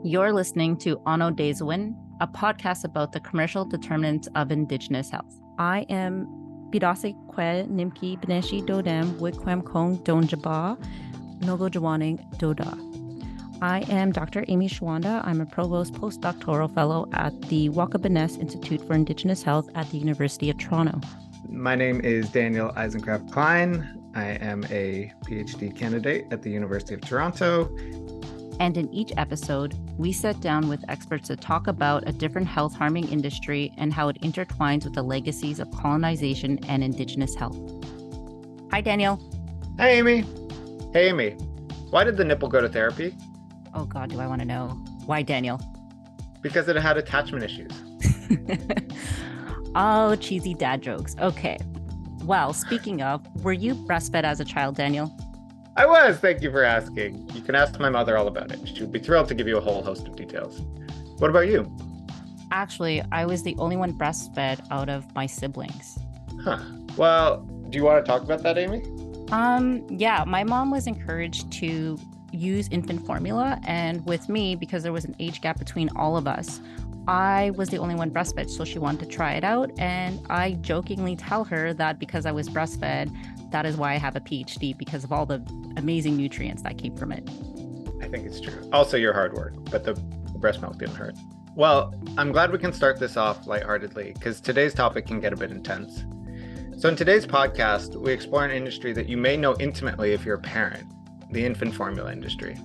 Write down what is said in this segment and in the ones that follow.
You're listening to Aanoodizewin, a podcast about the commercial determinants of Indigenous health. I am Bidase Kwe Nimki Beneshi Dodam Wikwem Kong Donjaba Nogo Jawaning Doda. I am Dr. Amy Shawanda. I'm a provost postdoctoral fellow at the Wabie Institute for Indigenous Health at the University of Toronto. My name is Daniel Eisenkraft Klein. I am a PhD candidate at the University of Toronto. And in each episode, we sit down with experts to talk about a different health-harming industry and how it intertwines with the legacies of colonization and Indigenous health. Hi, Daniel. Hi, Amy. Hey, Amy. Why did the nipple go to therapy? Oh, God, do I want to know. Why, Daniel? Because it had attachment issues. Oh, cheesy dad jokes. Okay. Well, speaking of, were you breastfed as a child, Daniel? I was. Thank you for asking. You can ask my mother all about it. She would be thrilled to give you a whole host of details. What about you? Actually, I was the only one breastfed out of my siblings. Huh. Well, do you want to talk about that, Amy? Yeah, my mom was encouraged to use infant formula, and with me, because there was an age gap between all of us, I was the only one breastfed, so she wanted to try it out, and I jokingly tell her that because I was breastfed, that is why I have a PhD, because of all the amazing nutrients that came from it. I think it's true. Also your hard work, but the breast milk didn't hurt. Well, I'm glad we can start this off lightheartedly, because today's topic can get a bit intense. So in today's podcast, we explore an industry that you may know intimately if you're a parent, the infant formula industry.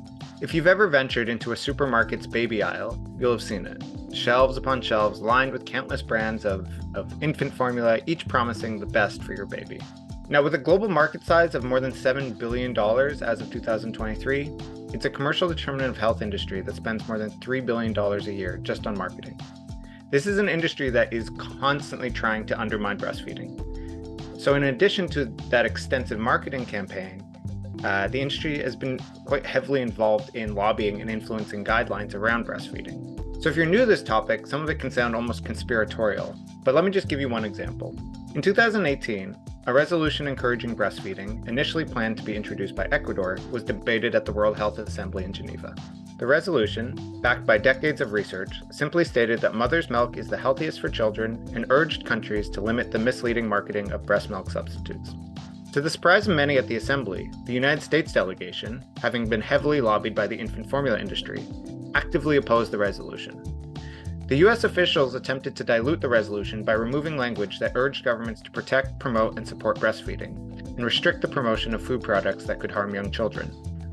If you've ever ventured into a supermarket's baby aisle, you'll have seen it. Shelves upon shelves lined with countless brands of infant formula, each promising the best for your baby. Now, with a global market size of more than $7 billion as of 2023, it's a commercial determinant of health industry that spends more than $3 billion a year just on marketing. This is an industry that is constantly trying to undermine breastfeeding. So in addition to that extensive marketing campaign, the industry has been quite heavily involved in lobbying and influencing guidelines around breastfeeding. So if you're new to this topic, some of it can sound almost conspiratorial, but let me just give you one example. In 2018, a resolution encouraging breastfeeding, initially planned to be introduced by Ecuador, was debated at the World Health Assembly in Geneva. The resolution, backed by decades of research, simply stated that mother's milk is the healthiest for children and urged countries to limit the misleading marketing of breast milk substitutes. To the surprise of many at the Assembly, the United States delegation, having been heavily lobbied by the infant formula industry, actively opposed the resolution. The US officials attempted to dilute the resolution by removing language that urged governments to protect, promote, and support breastfeeding, and restrict the promotion of food products that could harm young children.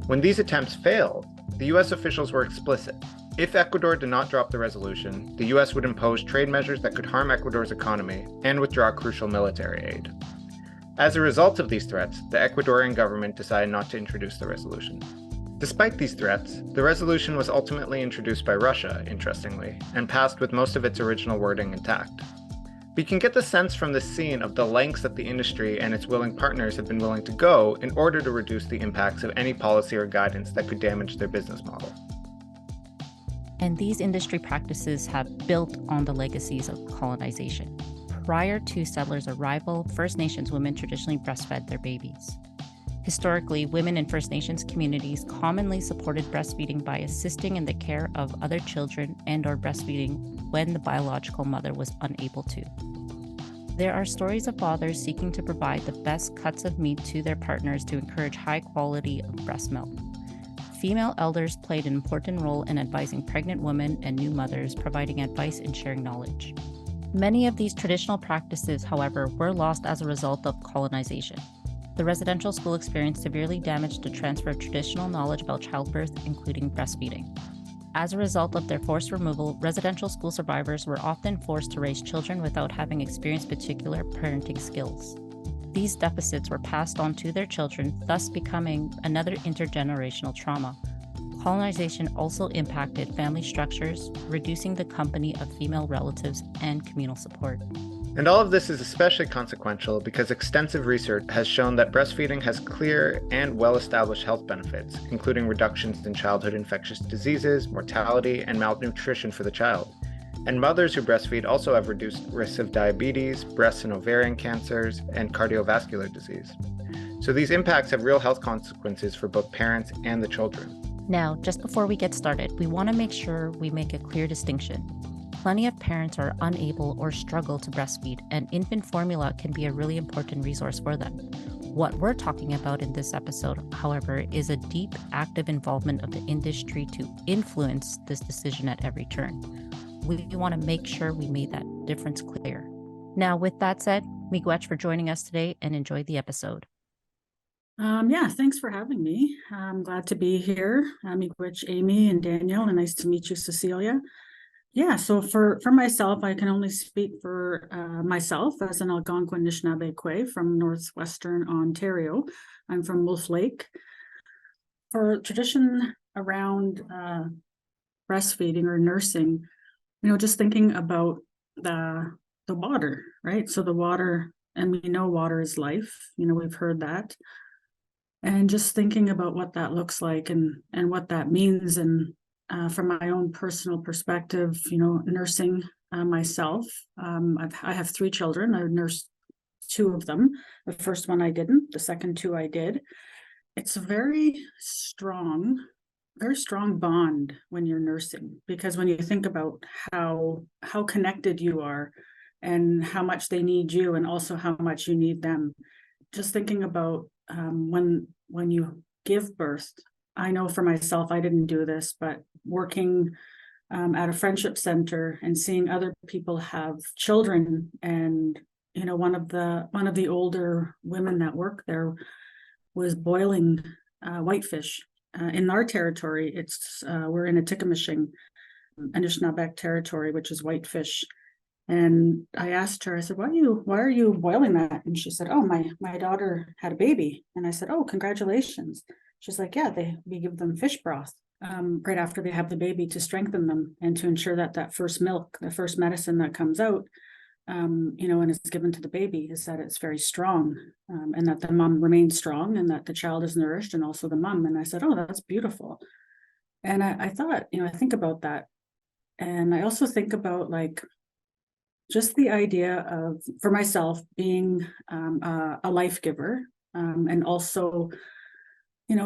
When these attempts failed, the US officials were explicit. If Ecuador did not drop the resolution, the US would impose trade measures that could harm Ecuador's economy and withdraw crucial military aid. As a result of these threats, the Ecuadorian government decided not to introduce the resolution. Despite these threats, the resolution was ultimately introduced by Russia, interestingly, and passed with most of its original wording intact. We can get the sense from this scene of the lengths that the industry and its willing partners have been willing to go in order to reduce the impacts of any policy or guidance that could damage their business model. And these industry practices have built on the legacies of colonization. Prior to settlers' arrival, First Nations women traditionally breastfed their babies. Historically, women in First Nations communities commonly supported breastfeeding by assisting in the care of other children and/or breastfeeding when the biological mother was unable to. There are stories of fathers seeking to provide the best cuts of meat to their partners to encourage high quality of breast milk. Female elders played an important role in advising pregnant women and new mothers, providing advice and sharing knowledge. Many of these traditional practices, however, were lost as a result of colonization. The residential school experience severely damaged the transfer of traditional knowledge about childbirth, including breastfeeding. As a result of their forced removal, residential school survivors were often forced to raise children without having experienced particular parenting skills. These deficits were passed on to their children, thus becoming another intergenerational trauma. Colonization also impacted family structures, reducing the company of female relatives and communal support. And all of this is especially consequential because extensive research has shown that breastfeeding has clear and well-established health benefits, including reductions in childhood infectious diseases, mortality, and malnutrition for the child. And mothers who breastfeed also have reduced risks of diabetes, breast and ovarian cancers, and cardiovascular disease. So these impacts have real health consequences for both parents and the children. Now, just before we get started, we want to make sure we make a clear distinction. Plenty of parents are unable or struggle to breastfeed, and infant formula can be a really important resource for them. What we're talking about in this episode, however, is a deep, active involvement of the industry to influence this decision at every turn. We want to make sure we made that difference clear. Now, with that said, miigwech for joining us today, and enjoy the episode. Yeah, thanks for having me. I'm glad to be here. Miigwech, Amy and Danielle, and nice to meet you, Cecilia. Yeah, so for myself, I can only speak for myself as an Algonquin Anishinaabe from Northwestern Ontario. I'm from Wolf Lake. For tradition around breastfeeding or nursing, just thinking about the water, right? So the water, and we know water is life. We've heard that. And just thinking about what that looks like and what that means. And from my own personal perspective, nursing myself, I have 3 children. I nursed 2 of them. The first one I didn't, the second 2 I did. It's a very strong bond when you're nursing, because when you think about how connected you are and how much they need you and also how much you need them. Just thinking about when you give birth, I know for myself, I didn't do this, but working at a friendship center and seeing other people have children, and one of the older women that worked there was boiling whitefish. In our territory, we're in a Tikimishing, Anishinaabe territory, which is whitefish. And I asked her, I said, why are you boiling that? And she said, oh, my daughter had a baby. And I said, oh, congratulations. She's like, yeah, we give them fish broth right after they have the baby to strengthen them and to ensure that first milk, the first medicine that comes out, and is given to the baby, is that it's very strong, and that the mom remains strong and that the child is nourished, and also the mom. And I said, oh, that's beautiful. And I thought, I think about that. And I also think about just the idea of, for myself, being a life giver, and also,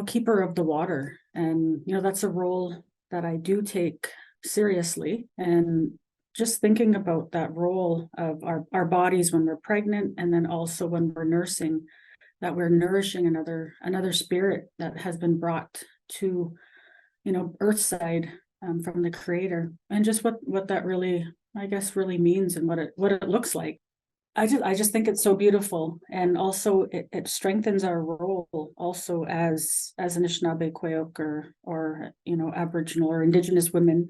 keeper of the water. And, that's a role that I do take seriously. And just thinking about that role of our bodies when we're pregnant, and then also when we're nursing, that we're nourishing another spirit that has been brought to, Earthside from the Creator, and just what that really, I guess, really means, and what it looks like. I just think it's so beautiful, and also it strengthens our role also as Anishinaabe Kwayok or Aboriginal or Indigenous women,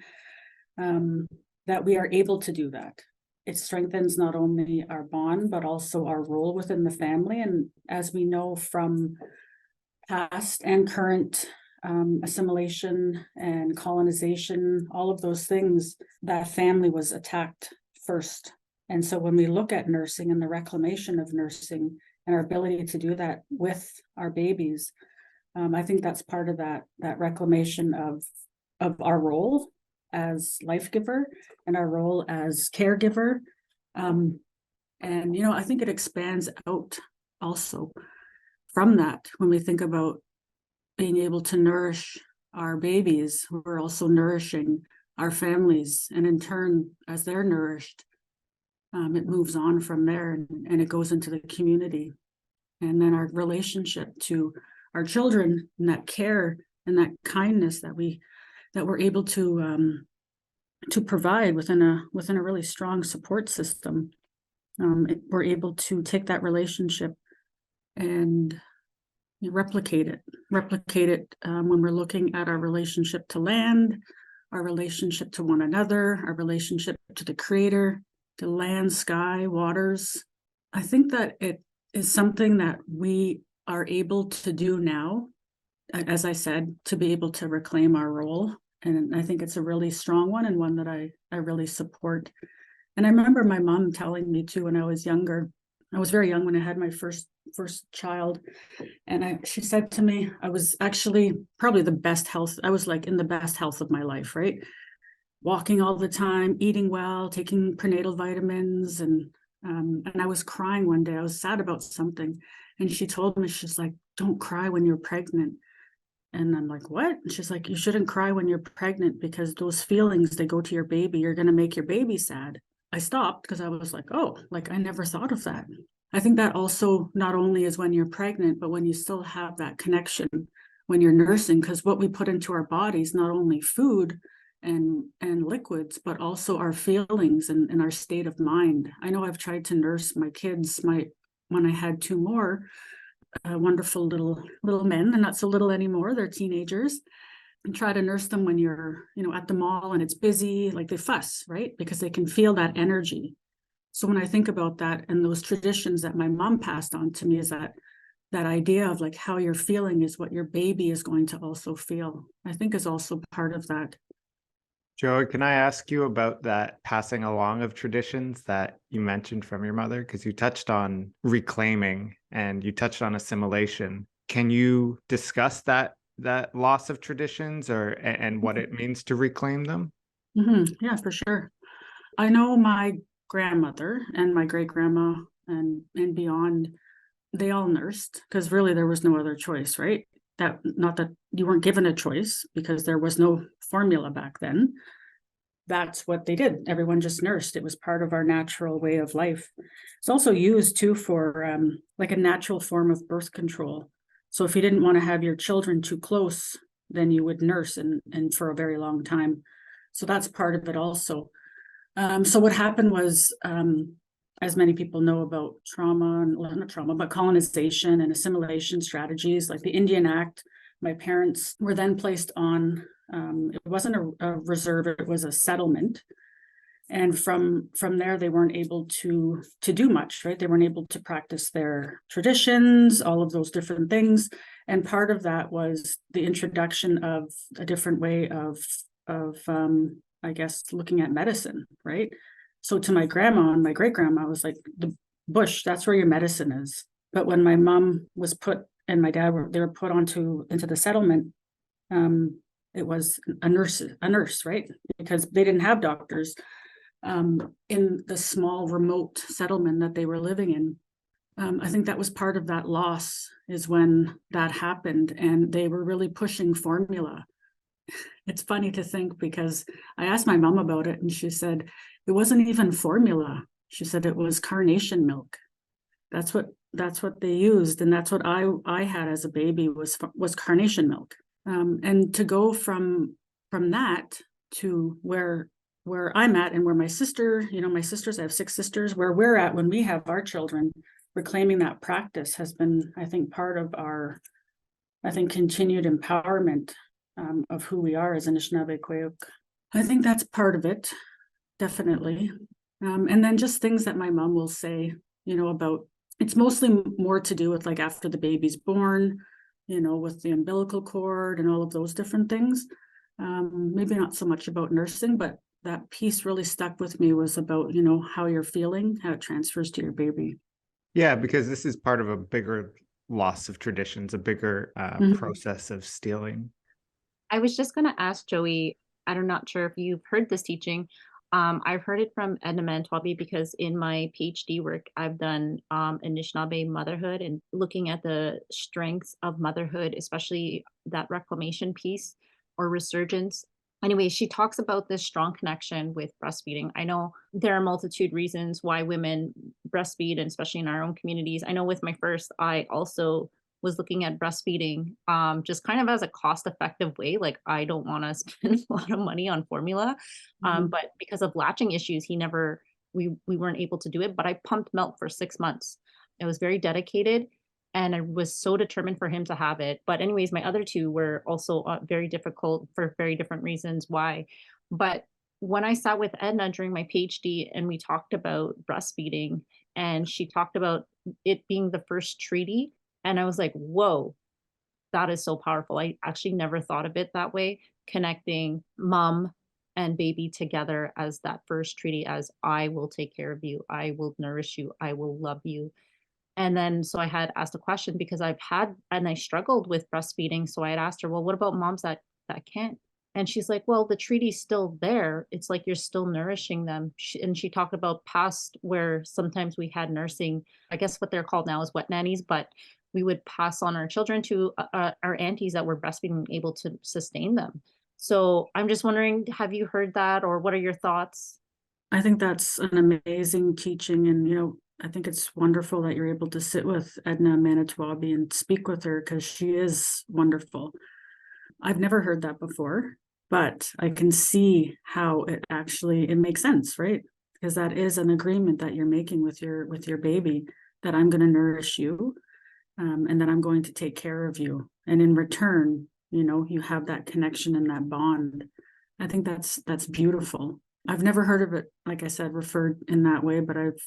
that we are able to do that. It strengthens not only our bond but also our role within the family. And as we know from past and current assimilation and colonization, all of those things, that family was attacked first. And so when we look at nursing and the reclamation of nursing and our ability to do that with our babies, I think that's part of that reclamation of our role as life giver and our role as caregiver. And I think it expands out also from that. When we think about being able to nourish our babies, we're also nourishing our families, and in turn, as they're nourished, it moves on from there, and it goes into the community. And then our relationship to our children, and that care and that kindness that we're able to provide within a really strong support system. We're able to take that relationship and replicate it when we're looking at our relationship to land, our relationship to one another, our relationship to the Creator, to land, sky, waters. I think that it is something that we are able to do now, as I said, to be able to reclaim our role. And I think it's a really strong one, and one that I really support. And I remember my mom telling me too, when I was younger, I was very young when I had my first child. And she said to me, I was actually probably the best health. I was in the best health of my life, right? Walking all the time, eating well, taking prenatal vitamins. And I was crying one day. I was sad about something. And she told me, she's like, don't cry when you're pregnant. And I'm like, what? And she's like, you shouldn't cry when you're pregnant because those feelings, they go to your baby. You're going to make your baby sad. I stopped because I was like, oh, like I never thought of that. I think that also not only is when you're pregnant, but when you still have that connection when you're nursing, because what we put into our bodies, not only food and liquids, but also our feelings and our state of mind. I know I've tried to nurse my kids, when I had two more wonderful little men, and not so little anymore, they're teenagers, and try to nurse them when you're, at the mall and it's busy, like they fuss, right? Because they can feel that energy. So when I think about that and those traditions that my mom passed on to me, is that idea of like how you're feeling is what your baby is going to also feel, I think is also part of that. Joey, can I ask you about that passing along of traditions that you mentioned from your mother? Because you touched on reclaiming and you touched on assimilation. Can you discuss that loss of traditions and what it means to reclaim them? Yeah, for sure. I know my grandmother and my great grandma and beyond, they all nursed because really there was no other choice, right? That not that you weren't given a choice because there was no formula back then. That's what they did. Everyone just nursed. It was part of our natural way of life. It's also used too for like a natural form of birth control. So if you didn't want to have your children too close, then you would nurse and for a very long time. So that's part of it also. So what happened was, as many people know about trauma, and well, not trauma, but colonization and assimilation strategies, like the Indian Act, my parents were then placed on, it wasn't a reserve, it was a settlement. And from there, they weren't able to do much, right? They weren't able to practice their traditions, all of those different things. And part of that was the introduction of a different way of I guess, looking at medicine, right? So to my grandma and my great grandma, I was like, the bush, that's where your medicine is. But when my mom was put and my dad they were put into the settlement, it was a nurse, right? Because they didn't have doctors in the small remote settlement that they were living in. I think that was part of that loss, is when that happened, and they were really pushing formula. It's funny to think, because I asked my mom about it and she said it wasn't even formula. She said it was carnation milk. That's what they used, and that's what I had as a baby was carnation milk. And to go from that to where I'm at, and where my sister, my sisters, I have 6 sisters, where we're at when we have our children, reclaiming that practice has been, I think, part of our, continued empowerment of who we are as Anishinaabe Kwayuk. I think that's part of it, definitely. And then just things that my mom will say, about, it's mostly more to do with like after the baby's born, with the umbilical cord and all of those different things. Maybe not so much about nursing, but that piece really stuck with me, was about, how you're feeling, how it transfers to your baby. Yeah, because this is part of a bigger loss of traditions, a bigger process of stealing. I was just going to ask Joey, I'm not sure if you've heard this teaching. I've heard it from Edna Wabie, because in my PhD work, I've done Anishinaabe motherhood and looking at the strengths of motherhood, especially that reclamation piece or resurgence. Anyway, she talks about this strong connection with breastfeeding. I know there are a multitude reasons why women breastfeed, and especially in our own communities. I know with my first, I also was looking at breastfeeding just kind of as a cost-effective way. Like, I don't want to spend a lot of money on formula, but because of latching issues, we weren't able to do it. But I pumped milk for 6 months. I was very dedicated, and I was so determined for him to have it. But anyways, my other 2 were also very difficult for very different reasons why. But when I sat with Edna during my PhD and we talked about breastfeeding, and she talked about it being the first treaty, and I was like, whoa, that is so powerful. I actually never thought of it that way, connecting mom and baby together as that first treaty, as I will take care of you, I will nourish you, I will love you. And then, so I had asked a question, because I struggled with breastfeeding. So I had asked her, well, what about moms that can't? And she's like, well, the treaty's still there. It's like you're still nourishing them. And she talked about past, where sometimes we had nursing, I guess what they're called now is wet nannies, but we would pass on our children to our aunties that were breastfeeding, able to sustain them. So I'm just wondering, have you heard that, or what are your thoughts? I think that's an amazing teaching. And, I think it's wonderful that you're able to sit with Edna Manitowoc and speak with her, because she is wonderful. I've never heard that before, but I can see how it makes sense, right? Because that is an agreement that you're making with your baby, that I'm going to nourish you, and that I'm going to take care of you. And in return, you have that connection and that bond. I think that's beautiful. I've never heard of it, like I said, referred in that way, but I've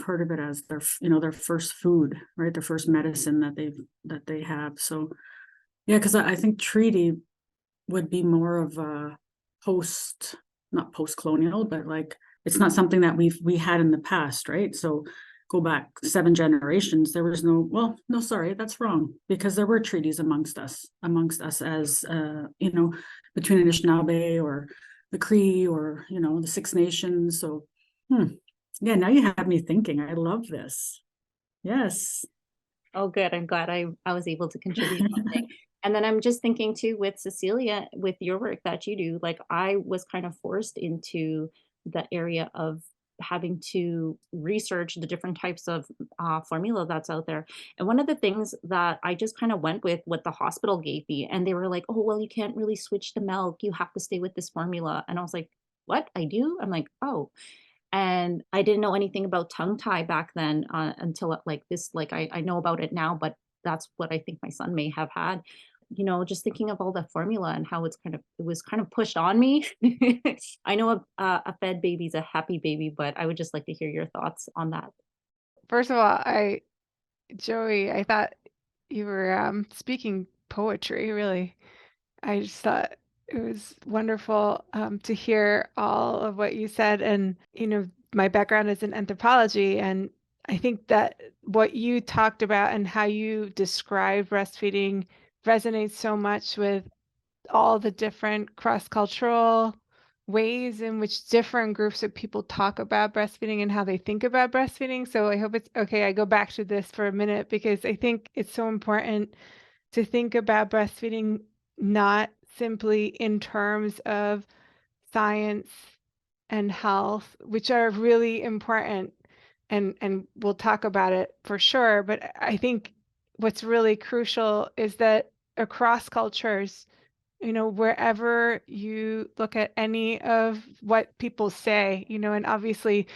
heard of it as their first food, right? Their first medicine that they have. So yeah, because I think treaty would be more of a not post-colonial, but like it's not something that we had in the past, right? So go back 7 generations, there was no, sorry, that's wrong, because there were treaties amongst us as between Anishinaabe or the Cree or the Six Nations. So yeah, now you have me thinking. I love this. Yes. Oh, good. I'm glad I was able to contribute something. And then I'm just thinking too, with Cecilia, with your work that you do, like I was kind of forced into the area of having to research the different types of formula that's out there. And one of the things that I just kind of went with what the hospital gave me, and they were like, oh, well, you can't really switch to milk. You have to stay with this formula. And I was like, what? I do? I'm like, oh. And I didn't know anything about tongue tie back then, until like this, like I know about it now, but that's what I think my son may have had. Just thinking of all the formula and how it was kind of pushed on me. I know a fed baby's a happy baby, but I would just like to hear your thoughts on that. First of all, Joey, I thought you were speaking poetry, really. I just thought it was wonderful to hear all of what you said. And, my background is in anthropology. And I think that what you talked about and how you describe breastfeeding resonates so much with all the different cross-cultural ways in which different groups of people talk about breastfeeding and how they think about breastfeeding. So I hope it's okay. I go back to this for a minute because I think it's so important to think about breastfeeding not simply in terms of science and health, which are really important, and we'll talk about it for sure. But I think what's really crucial is that across cultures, wherever you look at any of what people say, and obviously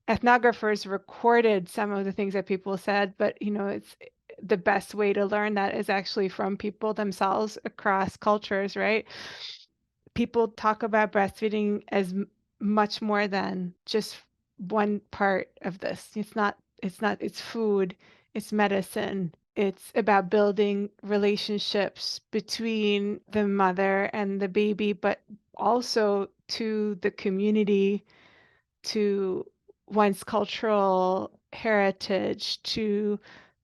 ethnographers recorded some of the things that people said, but it's the best way to learn that is actually from people themselves across cultures, right? People talk about breastfeeding as much more than just one part of this. It's food, it's medicine, it's about building relationships between the mother and the baby, but also to the community, to one's cultural heritage, to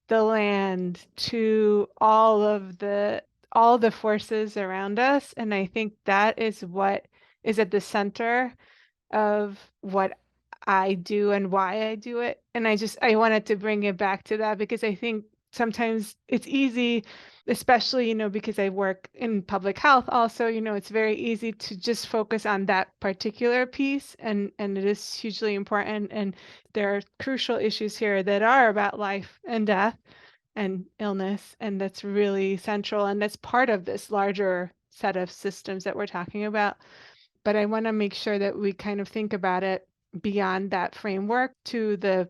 the land, to all the forces around us. And I think that is what is at the center of what I do and why I do it. And I wanted to bring it back to that because I think sometimes it's easy, especially, because I work in public health also, it's very easy to just focus on that particular piece, and it is hugely important. And there are crucial issues here that are about life and death and illness, and that's really central, and that's part of this larger set of systems that we're talking about. But I want to make sure that we kind of think about it beyond that framework to the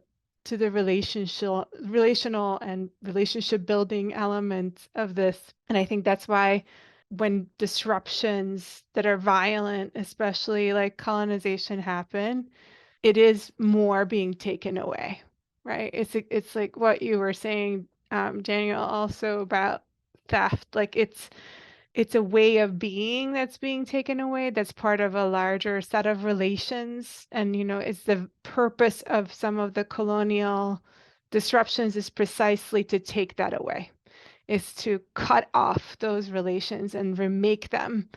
relational and relationship building elements of this. And I think that's why when disruptions that are violent, especially like colonization, happen, it is more being taken away, right? It's like what you were saying, Daniel, also about theft. Like it's a way of being that's being taken away, that's part of a larger set of relations. And it's the purpose of some of the colonial disruptions is precisely to take that away, is to cut off those relations and remake them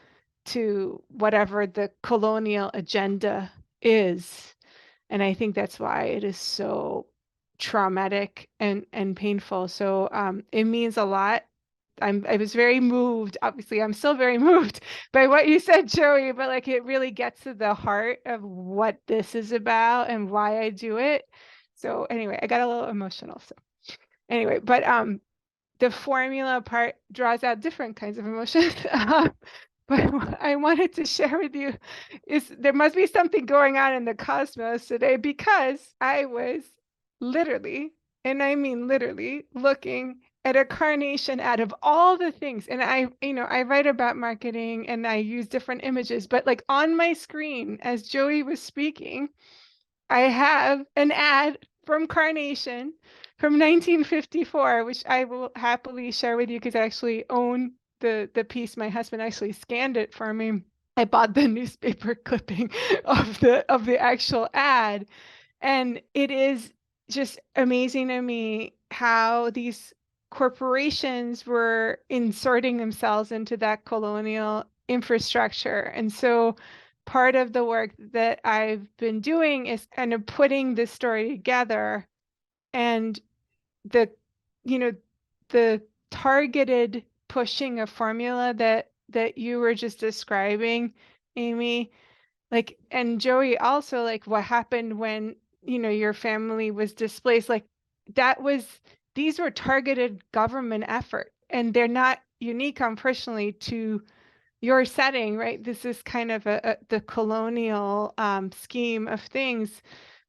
to whatever the colonial agenda is. And I think that's why it is so traumatic and painful. So it means a lot. I was very moved. Obviously, I'm still very moved by what you said, Joey, but like it really gets to the heart of what this is about and why I do it. So anyway, I got a little emotional. So anyway, but the formula part draws out different kinds of emotions. But what I wanted to share with you is there must be something going on in the cosmos today, because I was literally, and I mean literally, looking at a carnation out of all the things. And I write about marketing and I use different images, but like on my screen, as Joey was speaking, I have an ad from Carnation from 1954, which I will happily share with you because I actually own the piece. My husband actually scanned it for me. I bought the newspaper clipping of the actual ad. And it is just amazing to me how these corporations were inserting themselves into that colonial infrastructure. And so part of the work that I've been doing is kind of putting this story together, and the the targeted pushing of formula that you were just describing, Amy, like, and Joey also, like what happened when your family was displaced, like these were targeted government effort, and they're not unique, unfortunately, to your setting, right? This is kind of the colonial scheme of things.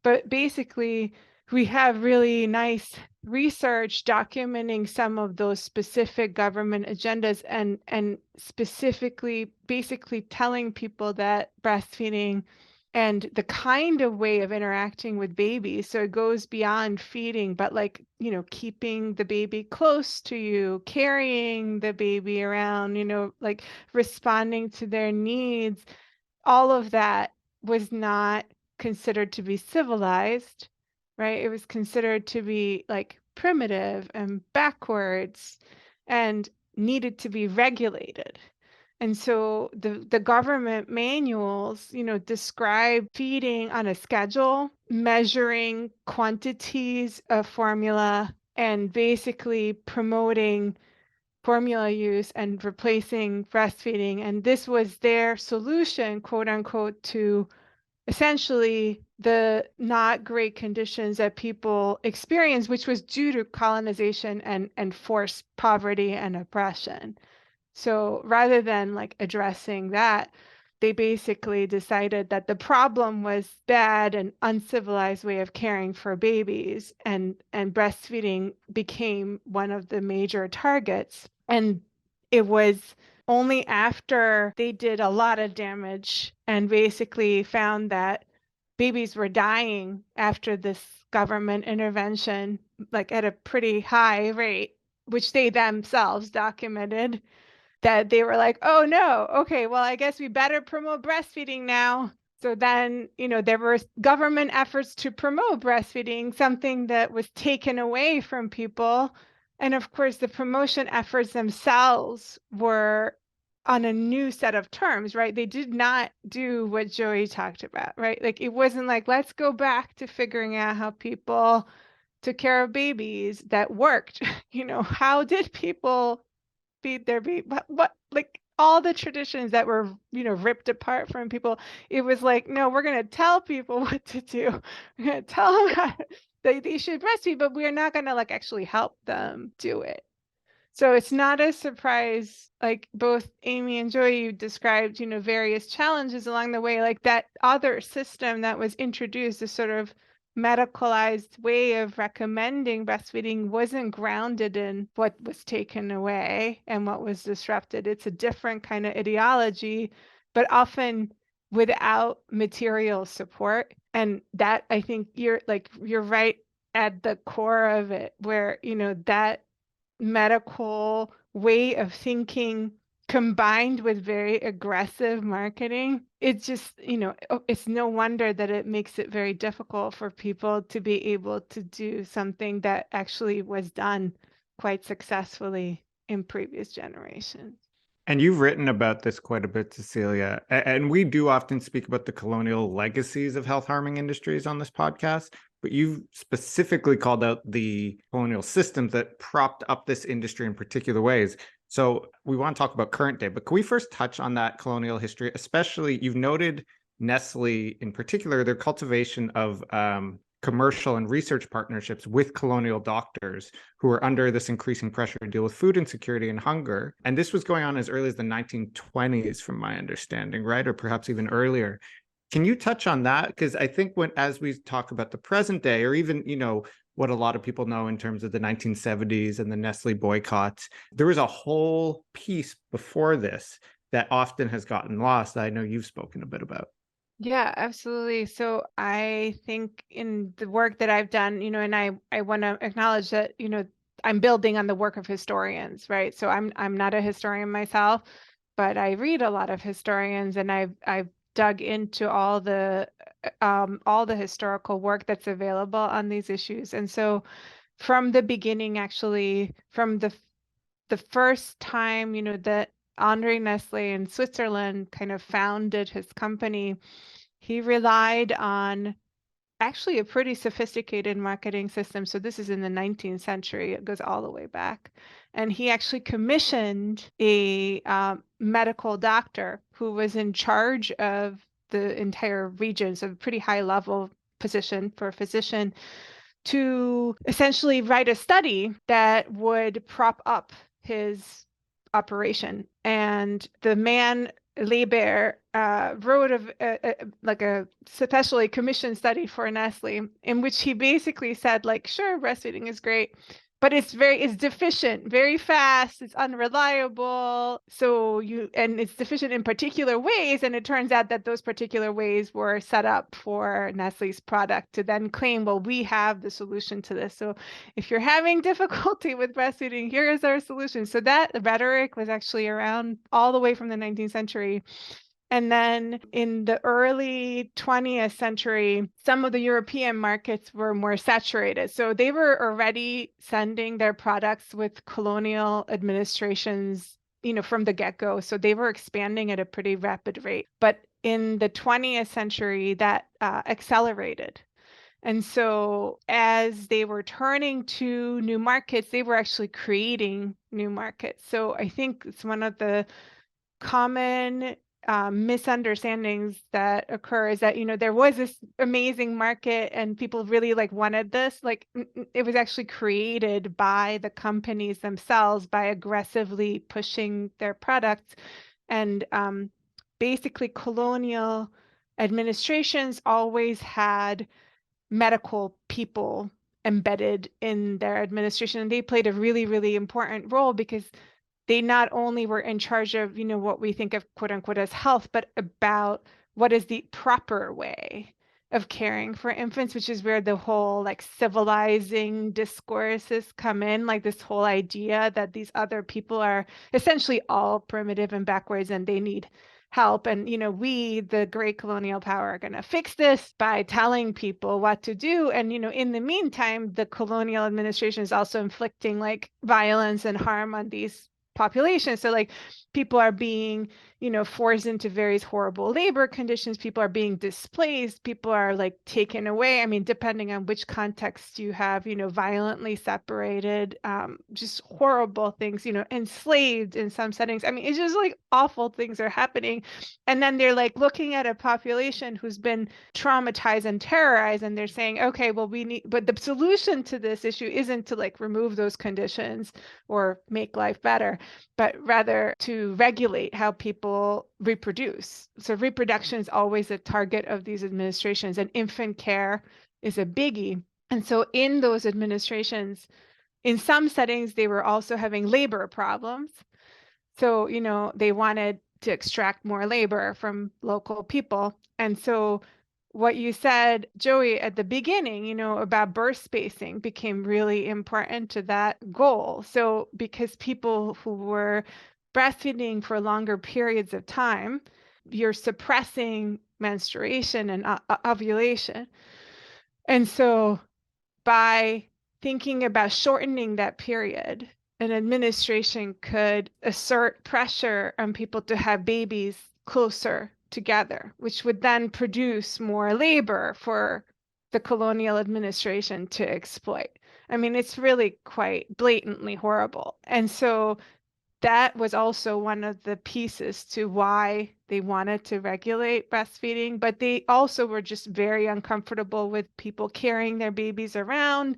But basically, we have really nice research documenting some of those specific government agendas, and specifically basically telling people that breastfeeding and the kind of way of interacting with babies, so it goes beyond feeding, but like keeping the baby close to you, carrying the baby around, like responding to their needs, all of that was not considered to be civilized, right? It was considered to be like primitive and backwards and needed to be regulated. And so the government manuals, describe feeding on a schedule, measuring quantities of formula, and basically promoting formula use and replacing breastfeeding. And this was their solution, quote unquote, to essentially the not great conditions that people experience, which was due to colonization and forced poverty and oppression. So rather than like addressing that, they basically decided that the problem was bad and uncivilized way of caring for babies, and breastfeeding became one of the major targets. And it was only after they did a lot of damage and basically found that babies were dying after this government intervention, like at a pretty high rate, which they themselves documented, that they were like, oh no, okay, well, I guess we better promote breastfeeding now. So then, there were government efforts to promote breastfeeding, something that was taken away from people. And of course, the promotion efforts themselves were on a new set of terms, right? They did not do what Joey talked about, right? Like it wasn't like, let's go back to figuring out how people took care of babies that worked. How did people feed their baby? What like all the traditions that were ripped apart from people, it was like, no, we're going to tell people what to do. We're going to tell them how they should breastfeed, but we're not going to like actually help them do it. So it's not a surprise, like both Amy and Joy, you described various challenges along the way, like that other system that was introduced, this sort of medicalized way of recommending breastfeeding, wasn't grounded in what was taken away and what was disrupted. It's a different kind of ideology, but often without material support. And that, I think you're right at the core of it, where that medical way of thinking combined with very aggressive marketing, it's just, it's no wonder that it makes it very difficult for people to be able to do something that actually was done quite successfully in previous generations. And you've written about this quite a bit, Cecilia. And we do often speak about the colonial legacies of health harming industries on this podcast. but you've specifically called out the colonial systems that propped up this industry in particular ways. So we want to talk about current day, but can we first touch on that colonial history? Especially, you've noted Nestle in particular, their cultivation of commercial and research partnerships with colonial doctors who are under this increasing pressure to deal with food insecurity and hunger. And this was going on as early as the 1920s, from my understanding, right? Or perhaps even earlier. Can you touch on that? Because I think as we talk about the present day, or even, what a lot of people know in terms of the 1970s and the Nestle boycotts, there was a whole piece before this that often has gotten lost that I know you've spoken a bit about. Yeah, absolutely. So I think in the work that I've done, and I want to acknowledge that, I'm building on the work of historians, right? So I'm not a historian myself, but I read a lot of historians, and I've dug into all the historical work that's available on these issues. And so from the beginning, actually, from the first time, that Andre Nestle in Switzerland kind of founded his company, he relied on actually a pretty sophisticated marketing system. So this is in the 19th century. It goes all the way back. And he actually commissioned a medical doctor who was in charge of the entire region, so a pretty high level position for a physician, to essentially write a study that would prop up his operation. And the man, Leber, wrote a specially commissioned study for Nestle, in which he basically said, like, sure, breastfeeding is great, but it's deficient, very fast, it's unreliable. And it's deficient in particular ways. And it turns out that those particular ways were set up for Nestle's product to then claim, well, we have the solution to this. So if you're having difficulty with breastfeeding, here is our solution. So that rhetoric was actually around all the way from the 19th century. And then in the early 20th century, some of the European markets were more saturated. So they were already sending their products with colonial administrations, from the get-go. So they were expanding at a pretty rapid rate. But in the 20th century, that accelerated. And so as they were turning to new markets, they were actually creating new markets. So I think it's one of the common misunderstandings that occur is that, there was this amazing market and people really wanted this. It was actually created by the companies themselves by aggressively pushing their products. And basically colonial administrations always had medical people embedded in their administration, and they played a really, really important role because they not only were in charge of, what we think of quote unquote as health, but about what is the proper way of caring for infants, which is where the whole civilizing discourses come in, this whole idea that these other people are essentially all primitive and backwards and they need help. And, we, the great colonial power, are going to fix this by telling people what to do. And, in the meantime, the colonial administration is also inflicting violence and harm on these populations. So people are being, forced into various horrible labor conditions. People are being displaced. People are taken away. I mean, depending on which context you have, violently separated, just horrible things, enslaved in some settings. I mean, it's just awful things are happening. And then they're looking at a population who's been traumatized and terrorized, and they're saying, okay, well, but the solution to this issue isn't to remove those conditions or make life better, but rather to regulate how people reproduce. So reproduction is always a target of these administrations, and infant care is a biggie. And so in those administrations, in some settings, they were also having labor problems. So, they wanted to extract more labor from local people. And so what you said, Joey, at the beginning, about birth spacing became really important to that goal. So because people who were breastfeeding for longer periods of time, you're suppressing menstruation and ovulation. And so by thinking about shortening that period, an administration could assert pressure on people to have babies closer together, which would then produce more labor for the colonial administration to exploit. I mean, it's really quite blatantly horrible. And so that was also one of the pieces to why they wanted to regulate breastfeeding, but they also were just very uncomfortable with people carrying their babies around,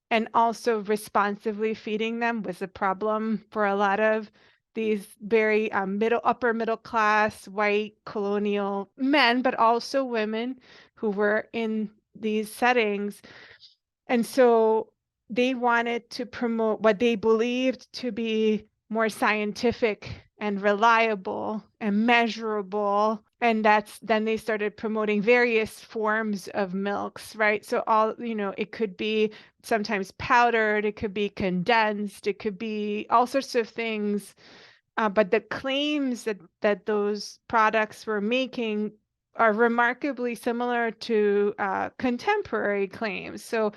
and also responsively feeding them was a problem for a lot of these very upper middle class white colonial men, but also women who were in these settings. And so they wanted to promote what they believed to be more scientific and reliable and measurable. And then they started promoting various forms of milks, right? So it could be sometimes powdered, it could be condensed, it could be all sorts of things. But the claims that those products were making are remarkably similar to contemporary claims. So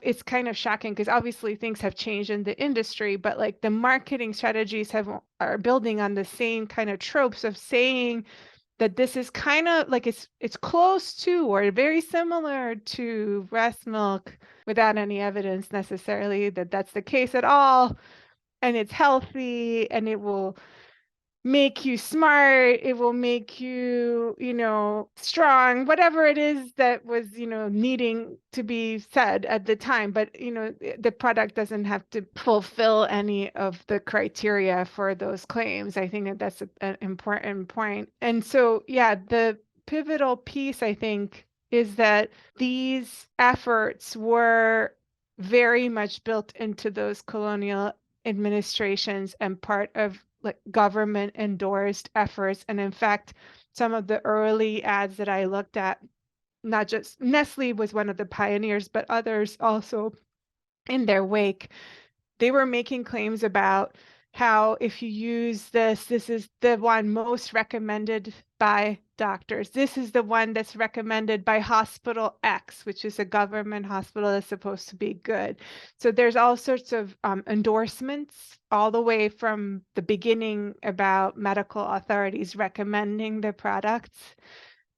it's kind of shocking because obviously things have changed in the industry, but like the marketing strategies are building on the same kind of tropes of saying that this is kind of like it's close to or very similar to breast milk without any evidence necessarily that that's the case at all. And it's healthy and it will make you smart, it will make you, strong, whatever it is that was, needing to be said at the time. But, the product doesn't have to fulfill any of the criteria for those claims. I think that that's an important point. And so, yeah, the pivotal piece, I think, is that these efforts were very much built into those colonial administrations and part of like government endorsed efforts. And in fact, some of the early ads that I looked at, not just Nestle was one of the pioneers, but others also in their wake, they were making claims about how if you use this is the one most recommended by doctors. This is the one that's recommended by hospital X, which is a government hospital that's supposed to be good. So there's all sorts of endorsements all the way from the beginning about medical authorities recommending the products.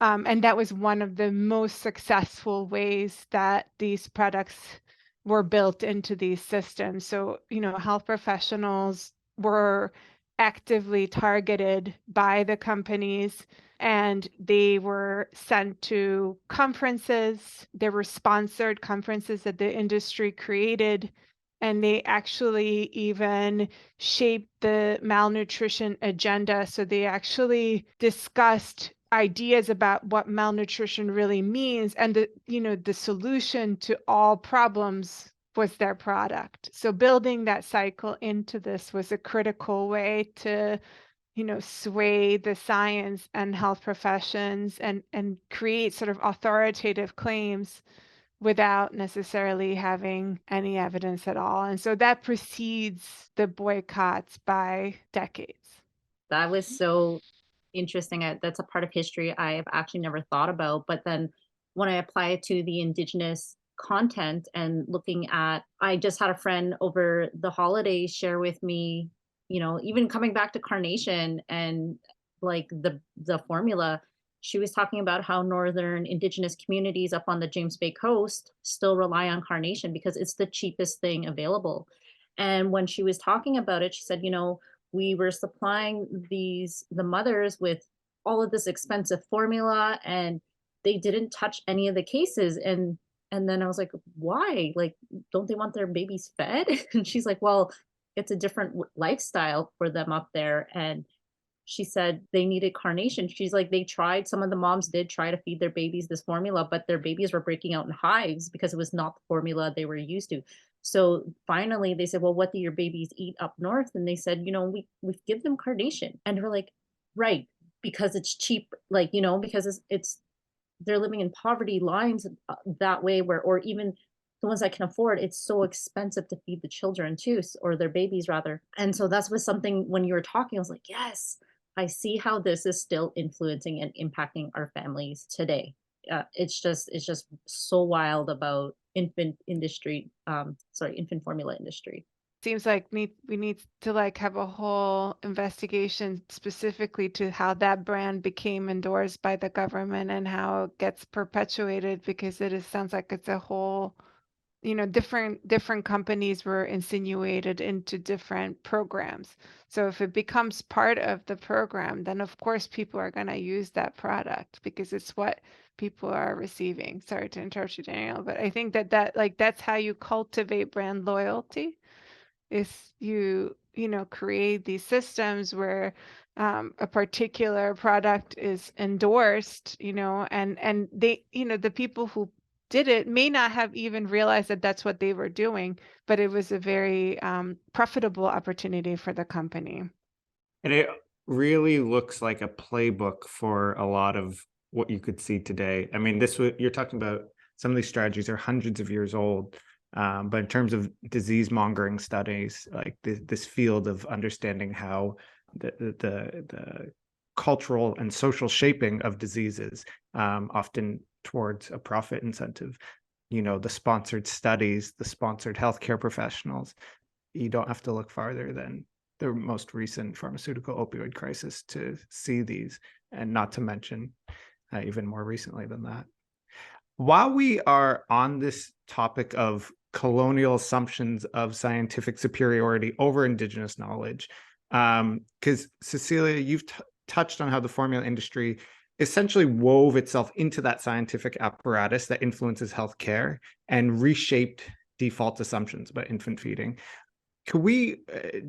And that was one of the most successful ways that these products were built into these systems. So, health professionals were actively targeted by the companies and they were sent to conferences. There were sponsored conferences that the industry created, and they actually even shaped the malnutrition agenda. So they actually discussed ideas about what malnutrition really means, and the solution to all problems was their product. So building that cycle into this was a critical way to sway the science and health professions and create sort of authoritative claims without necessarily having any evidence at all. And so that precedes the boycotts by decades. That was so interesting. That's a part of history I've actually never thought about. But then when I apply it to the Indigenous content and looking at, I just had a friend over the holidays share with me, even coming back to carnation and like the formula, she was talking about how northern Indigenous communities up on the James Bay coast still rely on carnation because it's the cheapest thing available. And when she was talking about it, she said, we were supplying the mothers with all of this expensive formula and they didn't touch any of the cases. And then I was like, why? Like, don't they want their babies fed? And she's like, well, it's a different lifestyle for them up there. And she said they needed carnation. She's like, some of the moms did try to feed their babies this formula, but their babies were breaking out in hives because it was not the formula they were used to. So finally they said, well, what do your babies eat up north? And they said, we give them carnation. And we're like, right, because it's cheap, like, because it's they're living in poverty lines that way or even the ones I can afford, it's so expensive to feed the children too, or their babies rather. And so that was something when you were talking, I was like, yes, I see how this is still influencing and impacting our families today. It's just so wild about infant formula industry. seems like we need to like have a whole investigation specifically to how that brand became endorsed by the government and how it gets perpetuated, because sounds like it's a whole, different companies were insinuated into different programs. So if it becomes part of the program, then of course people are going to use that product because it's what people are receiving. Sorry to interrupt you, Daniel, but I think that's how you cultivate brand loyalty, is create these systems where a particular product is endorsed, and they, the people who did it may not have even realized that that's what they were doing, but it was a very profitable opportunity for the company. And it really looks like a playbook for a lot of what you could see today. I mean, you're talking about some of these strategies are hundreds of years old, but in terms of disease mongering studies, like this field of understanding how the cultural and social shaping of diseases, often towards a profit incentive, the sponsored studies, the sponsored healthcare professionals, you don't have to look farther than the most recent pharmaceutical opioid crisis to see these, and not to mention even more recently than that. While we are on this topic of colonial assumptions of scientific superiority over Indigenous knowledge, because Cecilia, you've touched on how the formula industry essentially wove itself into that scientific apparatus that influences healthcare and reshaped default assumptions about infant feeding. Could we,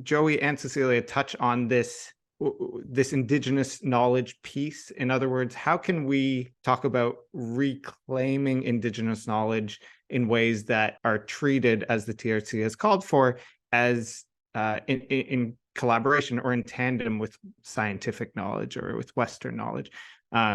Joey and Cecilia, touch on this Indigenous knowledge piece? In other words, how can we talk about reclaiming Indigenous knowledge in ways that are treated, as the TRC has called for, as in collaboration or in tandem with scientific knowledge or with Western knowledge?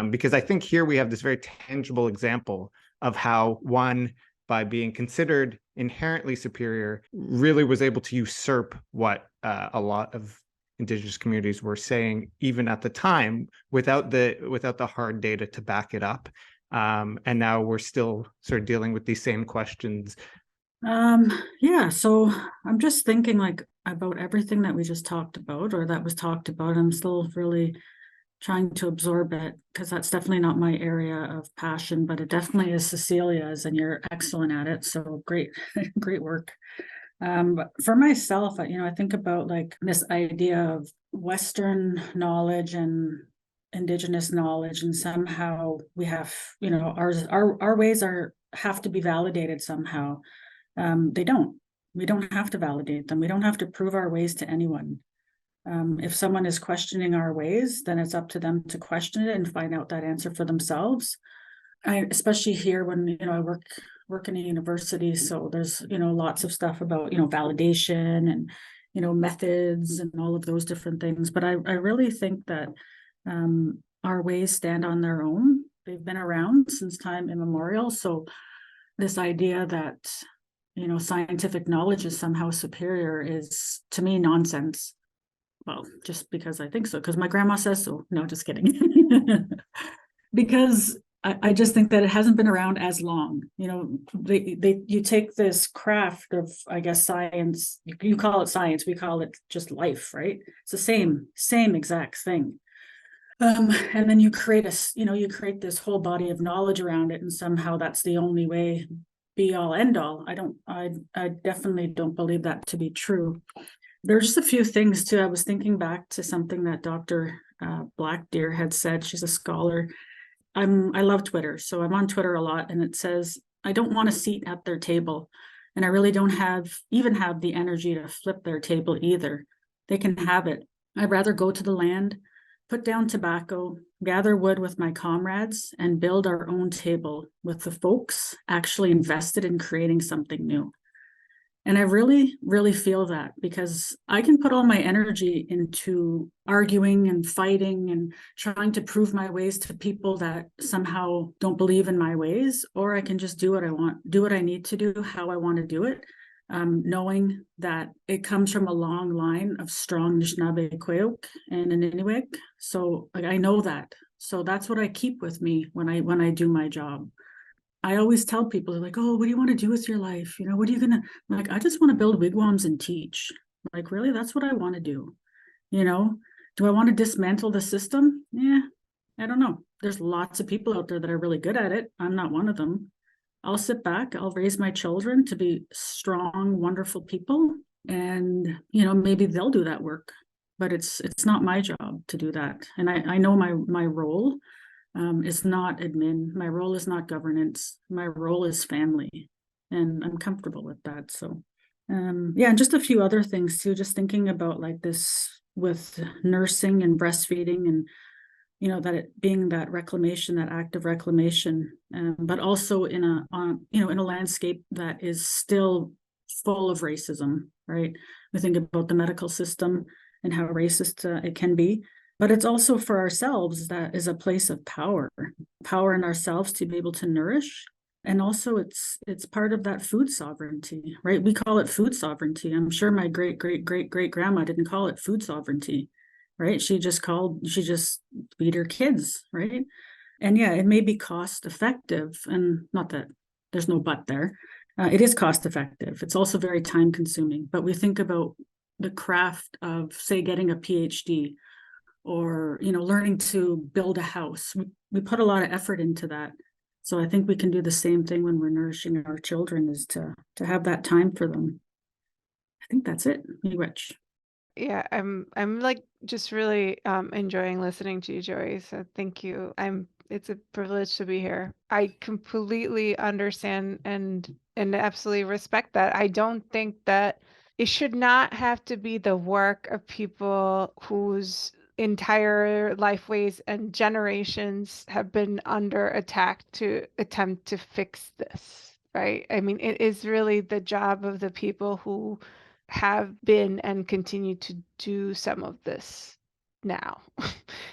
Because I think here we have this very tangible example of how one, by being considered inherently superior, really was able to usurp what a lot of Indigenous communities were saying, even at the time, without the hard data to back it up. And now we're still sort of dealing with these same questions. Yeah, so I'm just thinking like about everything that we just talked about, or that was talked about. I'm still really trying to absorb it, because that's definitely not my area of passion, but it definitely is Cecilia's, and you're excellent at it. So great, great work. But for myself, I think about like this idea of Western knowledge and Indigenous knowledge, and somehow we have, our ways have to be validated somehow. They don't. We don't have to validate them. We don't have to prove our ways to anyone. If someone is questioning our ways, then it's up to them to question it and find out that answer for themselves. Especially here when, I work in a university, so there's, lots of stuff about, validation and, methods and all of those different things. But I really think that our ways stand on their own. They've been around since time immemorial. So this idea that, scientific knowledge is somehow superior is, to me, nonsense. Well, just because I think so, because my grandma says so. No, just kidding. Because I just think that it hasn't been around as long. You take this craft of, I guess, science, you call it science, we call it just life, right? It's the same exact thing. And then you create this whole body of knowledge around it, and somehow that's the only way, be all end all. I definitely don't believe that to be true. There's just a few things too. I was thinking back to something that Dr. Blackdeer had said. She's a scholar. I love Twitter, so I'm on Twitter a lot, and it says, I don't want a seat at their table, and I really don't even have the energy to flip their table either. They can have it. I'd rather go to the land, put down tobacco, gather wood with my comrades, and build our own table with the folks actually invested in creating something new. And I really, really feel that, because I can put all my energy into arguing and fighting and trying to prove my ways to people that somehow don't believe in my ways, or I can just do what I want, do what I need to do, how I want to do it, knowing that it comes from a long line of strong Anishinaabe Quayoke and Inuit. So I know that. So that's what I keep with me when I do my job. I always tell people, they're like, oh, what do you want to do with your life? What are you gonna, I'm like, I just want to build wigwams and teach. Like, really, that's what I want to do. Do I want to dismantle the system? Yeah, I don't know. There's lots of people out there that are really good at it. I'm not one of them. I'll sit back, I'll raise my children to be strong, wonderful people. And, maybe they'll do that work, but it's not my job to do that. And I know my role is not admin. My role is not governance. My role is family. And I'm comfortable with that. So yeah, and just a few other things too, just thinking about like this with nursing and breastfeeding and that it being that reclamation, that act of reclamation, but also in a landscape that is still full of racism, right? We think about the medical system and how racist it can be, but it's also for ourselves that is a place of power in ourselves to be able to nourish. And also it's part of that food sovereignty, right? We call it food sovereignty. I'm sure my great grandma didn't call it food sovereignty, right? She just feed her kids, right? And yeah, it may be cost effective, and not that there's no but there. It is cost effective. It's also very time consuming, but we think about the craft of, say, getting a PhD or, learning to build a house. We put a lot of effort into that. So I think we can do the same thing when we're nourishing our children, is to have that time for them. I think that's it. Rich. Yeah, I'm like just really enjoying listening to you, Joey. So thank you. It's a privilege to be here. I completely understand and absolutely respect that. I don't think that it should not have to be the work of people whose entire lifeways and generations have been under attack to attempt to fix this, right? I mean, it is really the job of the people who have been and continue to do some of this now.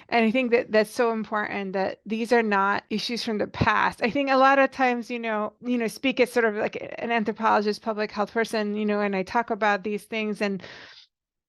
And I think that that's so important, that these are not issues from the past. I think a lot of times, speak as sort of like an anthropologist, public health person, and I talk about these things, and,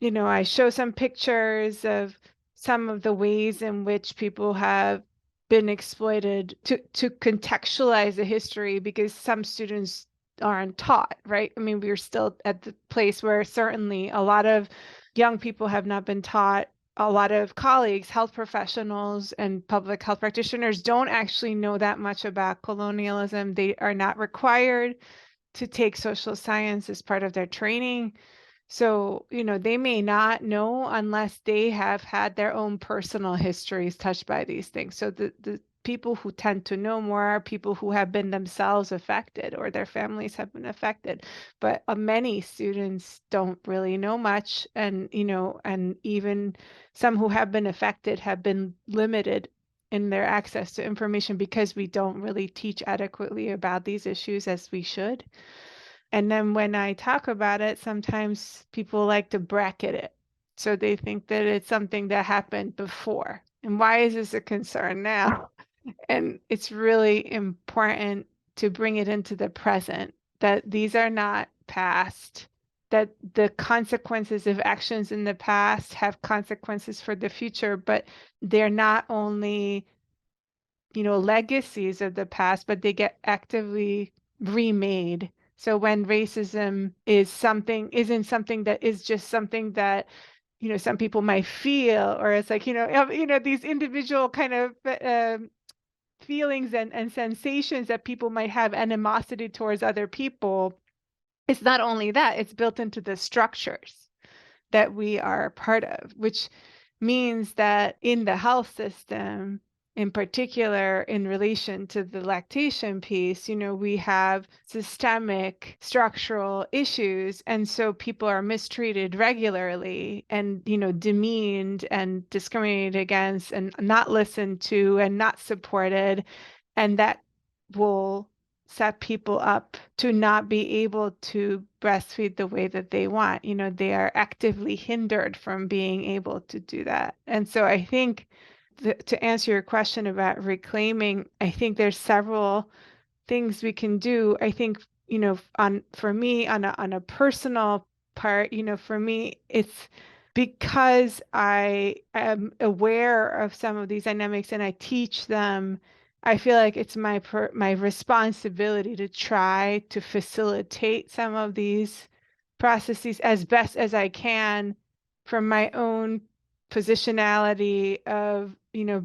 I show some pictures of some of the ways in which people have been exploited to contextualize the history, because some students aren't taught, right? I mean, we're still at the place where certainly a lot of young people have not been taught. A lot of colleagues, health professionals, and public health practitioners don't actually know that much about colonialism. They are not required to take social science as part of their training. So, they may not know unless they have had their own personal histories touched by these things. So the people who tend to know more are people who have been themselves affected or their families have been affected. But many students don't really know much. And, and even some who have been affected have been limited in their access to information because we don't really teach adequately about these issues as we should. And then when I talk about it, sometimes people like to bracket it. So they think that it's something that happened before. And why is this a concern now? And it's really important to bring it into the present, that these are not past, that the consequences of actions in the past have consequences for the future, but they're not only, legacies of the past, but they get actively remade. So when racism isn't something that is just something that, some people might feel, or it's like, these individual kind of feelings and sensations that people might have animosity towards other people. It's not only that, it's built into the structures that we are part of, which means that in the health system, in particular, in relation to the lactation piece, we have systemic structural issues. And so people are mistreated regularly and, demeaned and discriminated against and not listened to and not supported. And that will set people up to not be able to breastfeed the way that they want. They are actively hindered from being able to do that. And so I think to answer your question about reclaiming, I think there's several things we can do. I think, for me, on a personal part, for me, it's because I am aware of some of these dynamics and I teach them I feel like it's my responsibility to try to facilitate some of these processes as best as I can from my own positionality of,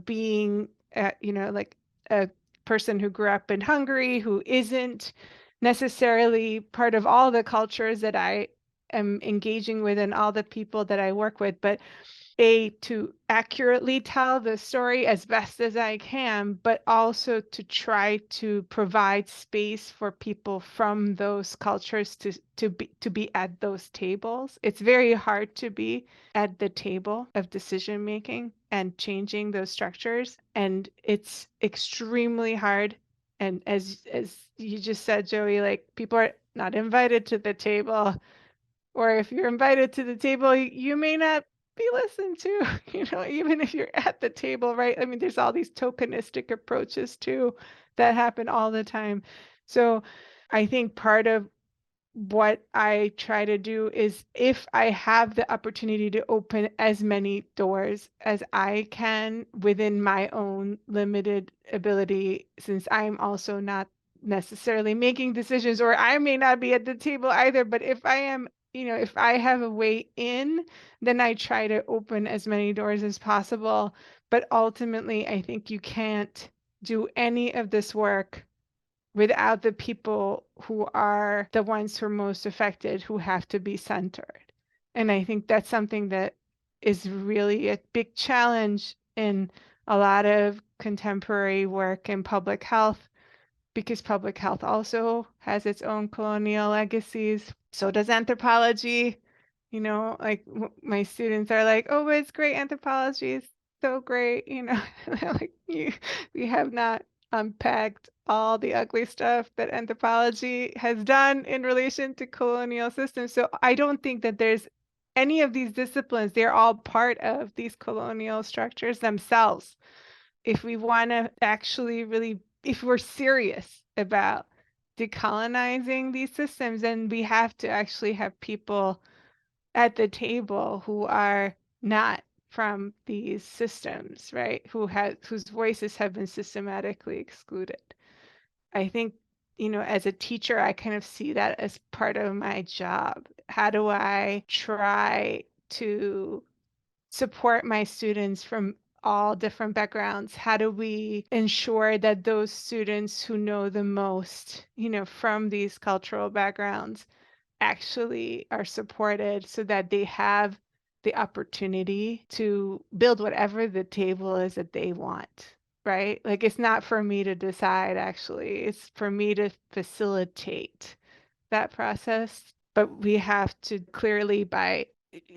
being, like a person who grew up in Hungary, who isn't necessarily part of all the cultures that I am engaging with and all the people that I work with, but to accurately tell the story as best as I can, but also to try to provide space for people from those cultures to be at those tables. It's very hard to be at the table of decision making and changing those structures, and it's extremely hard. And as you just said, Joey, like, people are not invited to the table, or if you're invited to the table, you may not be listened to, even if you're at the table, right? I mean, there's all these tokenistic approaches too that happen all the time. So I think part of what I try to do is, if I have the opportunity to open as many doors as I can within my own limited ability, since I'm also not necessarily making decisions, or I may not be at the table either, but if I am, if I have a way in, then I try to open as many doors as possible. But ultimately, I think you can't do any of this work without the people who are the ones who are most affected, who have to be centered. And I think that's something that is really a big challenge in a lot of contemporary work in public health, because public health also has its own colonial legacies. So does anthropology. Like, my students are like, oh, it's great, anthropology is so great, like, we have not unpacked all the ugly stuff that anthropology has done in relation to colonial systems. So I don't think that there's any of these disciplines, they're all part of these colonial structures themselves. If we want to actually really, if we're serious about decolonizing these systems, then we have to actually have people at the table who are not from these systems, right? Whose voices have been systematically excluded. I think, as a teacher, I kind of see that as part of my job. How do I try to support my students from all different backgrounds? How do we ensure that those students who know the most, from these cultural backgrounds, actually are supported, so that they have the opportunity to build whatever the table is that they want, right? Like, it's not for me to decide, actually, it's for me to facilitate that process. But we have to clearly,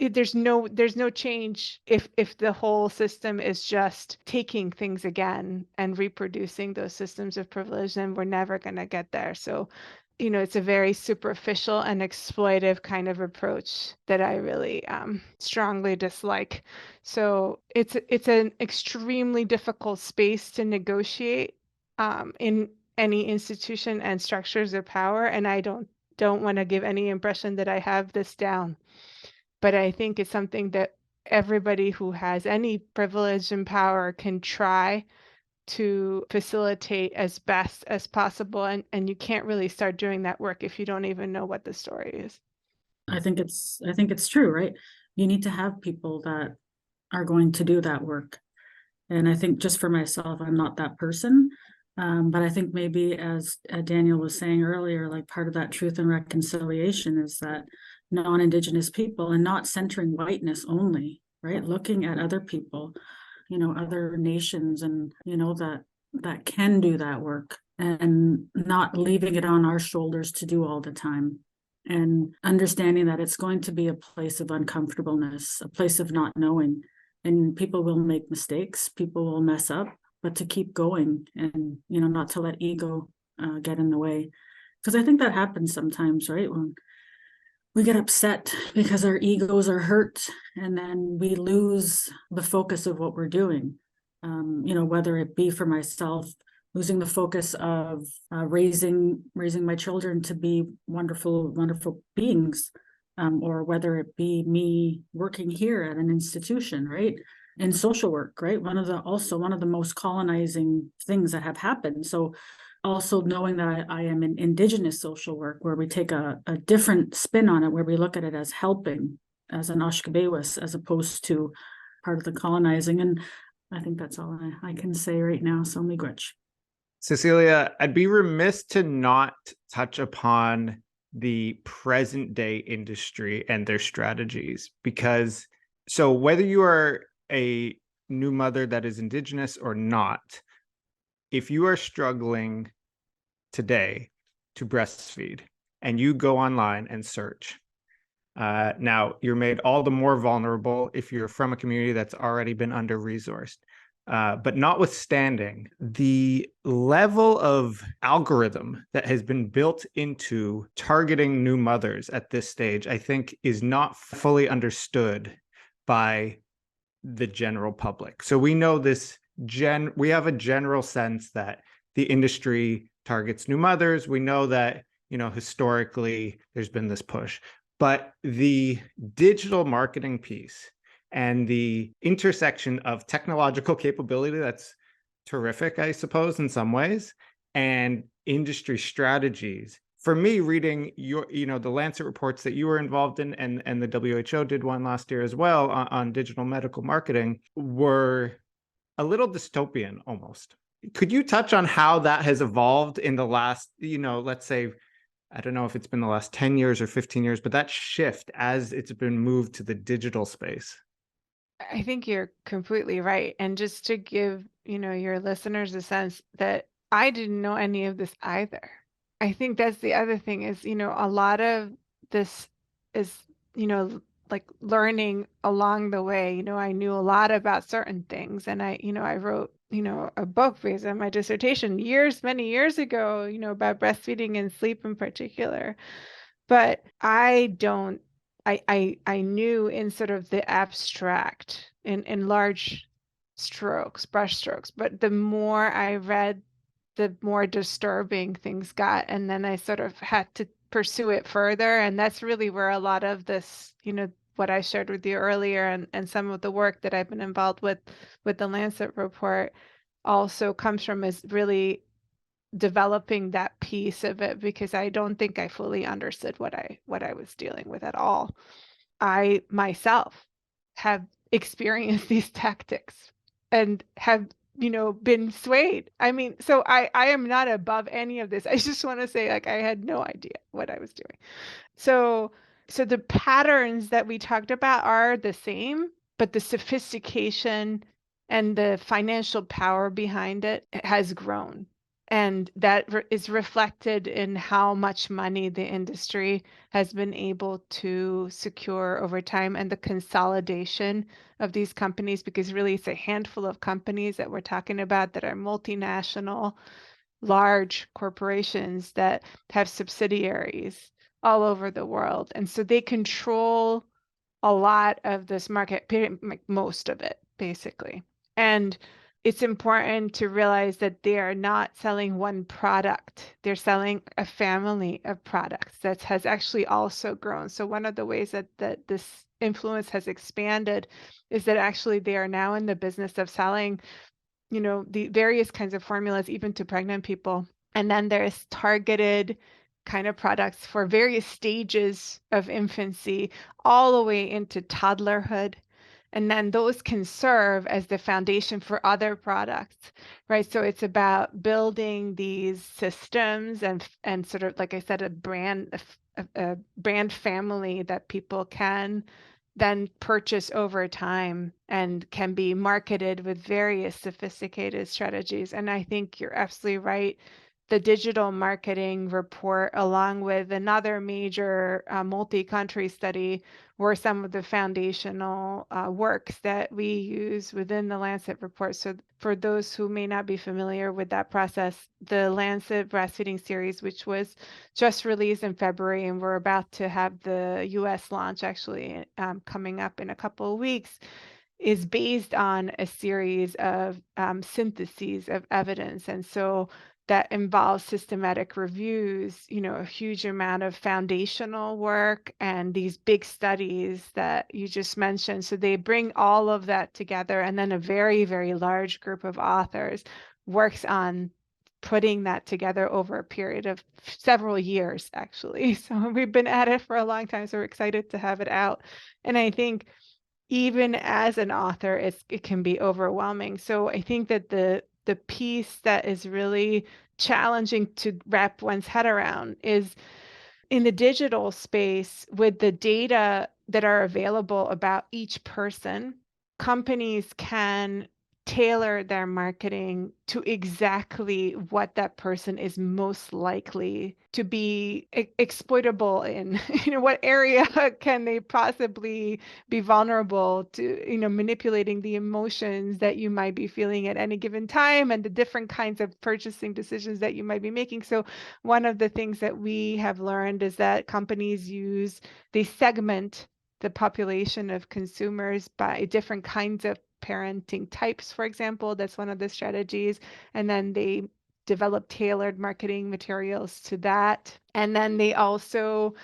there's no change if the whole system is just taking things again and reproducing those systems of privilege, then we're never going to get there. So, it's a very superficial and exploitive kind of approach that I really strongly dislike. So it's an extremely difficult space to negotiate in any institution and structures of power, and I don't want to give any impression that I have this down. But I think it's something that everybody who has any privilege and power can try to facilitate as best as possible. And you can't really start doing that work if you don't even know what the story is. I think it's true, right? You need to have people that are going to do that work. And I think, just for myself, I'm not that person. But I think maybe, as Daniel was saying earlier, like, part of that truth and reconciliation is that non-Indigenous people, and not centering whiteness only, right? Looking at other people, other nations, and, that can do that work, and not leaving it on our shoulders to do all the time. And understanding that it's going to be a place of uncomfortableness, a place of not knowing, and people will make mistakes, people will mess up, but to keep going, and, not to let ego get in the way. Because I think that happens sometimes, right? When we get upset because our egos are hurt, and then we lose the focus of what we're doing. Whether it be, for myself, losing the focus of raising my children to be wonderful beings, or whether it be me working here at an institution, right? in social work, right? One of the most colonizing things that have happened. So also knowing that I am in Indigenous social work, where we take a different spin on it, where we look at it as helping, as an Ashkabewis, as opposed to part of the colonizing. And I think that's all I can say right now. So miigwech. Cecilia, I'd be remiss to not touch upon the present day industry and their strategies, because so whether you are a new mother that is Indigenous or not, if you are struggling today to breastfeed and you go online and search, now you're made all the more vulnerable if you're from a community that's already been under-resourced. But notwithstanding, the level of algorithm that has been built into targeting new mothers at this stage, I think, is not fully understood by the general public. So we know we have a general sense that the industry targets new mothers. We know that, historically there's been this push, but the digital marketing piece and the intersection of technological capability that's terrific, I suppose, in some ways, and industry strategies. For me, reading the Lancet reports that you were involved in, and the WHO did one last year as well on digital medical marketing, were a little dystopian almost. Could you touch on how that has evolved in the last, let's say, I don't know if it's been the last 10 years or 15 years, but that shift as it's been moved to the digital space? I think you're completely right. And just to give, your listeners a sense that I didn't know any of this either. I think that's the other thing is, a lot of this is, like learning along the way. I knew a lot about certain things, and I wrote, a book based on my dissertation many years ago, about breastfeeding and sleep in particular. But I knew in sort of the abstract, in large strokes, brush strokes, but the more I read, the more disturbing things got. And then I sort of had to pursue it further. And that's really where a lot of this, what I shared with you earlier, and some of the work that I've been involved with the Lancet report also comes from, is really developing that piece of it, because I don't think I fully understood what I was dealing with at all. I myself have experienced these tactics and have, been swayed. I mean, so I am not above any of this. I just want to say, like, I had no idea what I was doing. So the patterns that we talked about are the same, but the sophistication and the financial power behind it has grown. And that is reflected in how much money the industry has been able to secure over time, and the consolidation of these companies, because really it's a handful of companies that we're talking about that are multinational, large corporations that have subsidiaries all over the world. And so they control a lot of this market, like most of it, basically. And it's important to realize that they are not selling one product. They're selling a family of products that has actually also grown. So one of the ways that this influence has expanded is that actually they are now in the business of selling, the various kinds of formulas, even to pregnant people. And then there's targeted kind of products for various stages of infancy, all the way into toddlerhood. And then those can serve as the foundation for other products, right? So it's about building these systems and sort of, like I said, a brand family that people can then purchase over time and can be marketed with various sophisticated strategies. And I think you're absolutely right. The digital marketing report, along with another major multi-country study, were some of the foundational works that we use within the Lancet report. So for those who may not be familiar with that process, the Lancet breastfeeding series, which was just released in February, and we're about to have the US launch actually coming up in a couple of weeks, is based on a series of syntheses of evidence. And so that involves systematic reviews, a huge amount of foundational work and these big studies that you just mentioned. So they bring all of that together, and then a very, very large group of authors works on putting that together over a period of several years, actually. So we've been at it for a long time, so we're excited to have it out. And I think even as an author, it can be overwhelming. So I think that the piece that is really challenging to wrap one's head around is in the digital space with the data that are available about each person, companies can tailor their marketing to exactly what that person is most likely to be exploitable in. What area can they possibly be vulnerable to, manipulating the emotions that you might be feeling at any given time and the different kinds of purchasing decisions that you might be making. So one of the things that we have learned is that companies they segment the population of consumers by different kinds of parenting types, for example. That's one of the strategies. And then they develop tailored marketing materials to that. And then they also,